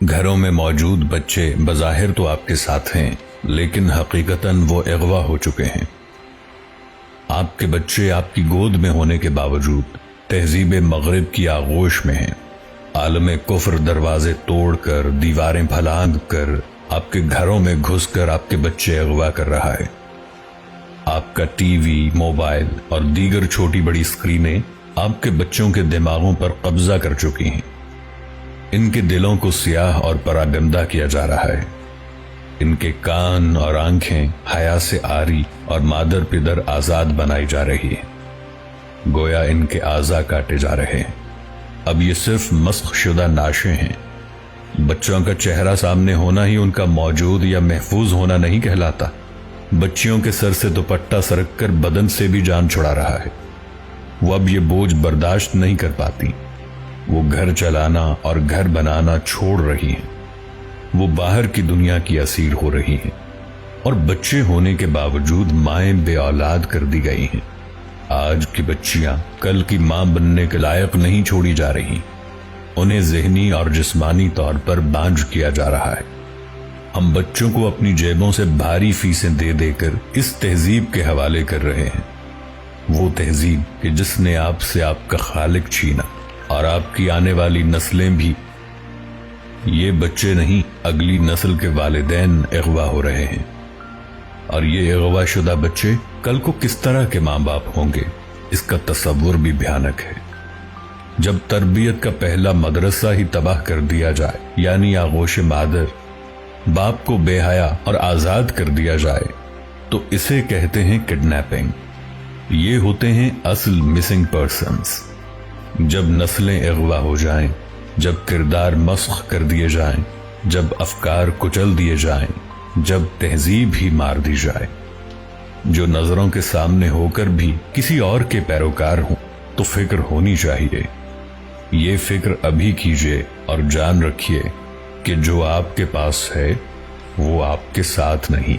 گھروں میں موجود بچے بظاہر تو آپ کے ساتھ ہیں، لیکن حقیقتاً وہ اغوا ہو چکے ہیں۔ آپ کے بچے آپ کی گود میں ہونے کے باوجود تہذیب مغرب کی آغوش میں ہیں۔ عالم کفر دروازے توڑ کر، دیواریں پھلانگ کر، آپ کے گھروں میں گھس کر آپ کے بچے اغوا کر رہا ہے۔ آپ کا ٹی وی، موبائل اور دیگر چھوٹی بڑی اسکرینیں آپ کے بچوں کے دماغوں پر قبضہ کر چکی ہیں۔ ان کے دلوں کو سیاہ اور پراگندہ کیا جا رہا ہے۔ ان کے کان اور آنکھیں حیا سے عاری اور مادر پدر آزاد بنائی جا رہی ہیں، گویا ان کے اعضاء کاٹے جا رہے ہیں۔ اب یہ صرف مسخ شدہ نعشیں ہیں۔ بچوں کا چہرہ سامنے ہونا ہی ان کا موجود یا محفوظ ہونا نہیں کہلاتا۔ بچیوں کے سر سے دوپٹہ سرک کر بدن سے بھی جان چھڑا رہا ہے۔ وہ اب یہ بوجھ برداشت نہیں کر پاتی۔ وہ گھر چلانا اور گھر بنانا چھوڑ رہی ہیں۔ وہ باہر کی دنیا کی اسیر ہو رہی ہیں، اور بچے ہونے کے باوجود مائیں بے اولاد کر دی گئی ہیں۔ آج کی بچیاں کل کی ماں بننے کے لائق نہیں چھوڑی جا رہی، انہیں ذہنی اور جسمانی طور پر بانجھ کیا جا رہا ہے۔ ہم بچوں کو اپنی جیبوں سے بھاری فیسیں دے دے کر اس تہذیب کے حوالے کر رہے ہیں، وہ تہذیب کہ جس نے آپ سے آپ کا خالق چھینا، اور آپ کی آنے والی نسلیں بھی۔ یہ بچے نہیں، اگلی نسل کے والدین اغوا ہو رہے ہیں، اور یہ اغوا شدہ بچے کل کو کس طرح کے ماں باپ ہوں گے، اس کا تصور بھی بھیانک ہے۔ جب تربیت کا پہلا مدرسہ ہی تباہ کر دیا جائے، یعنی آغوش مادر، باپ کو بے حیا اور آزاد کر دیا جائے، تو اسے کہتے ہیں کڈنیپنگ۔ یہ ہوتے ہیں اصل مسنگ پرسنز۔ جب نسلیں اغوا ہو جائیں، جب کردار مسخ کر دیے جائیں، جب افکار کچل دیے جائیں، جب تہذیب ہی مار دی جائے، جو نظروں کے سامنے ہو کر بھی کسی اور کے پیروکار ہوں، تو فکر ہونی چاہیے۔ یہ فکر ابھی کیجئے اور جان رکھیے کہ جو آپ کے پاس ہے وہ آپ کے ساتھ نہیں۔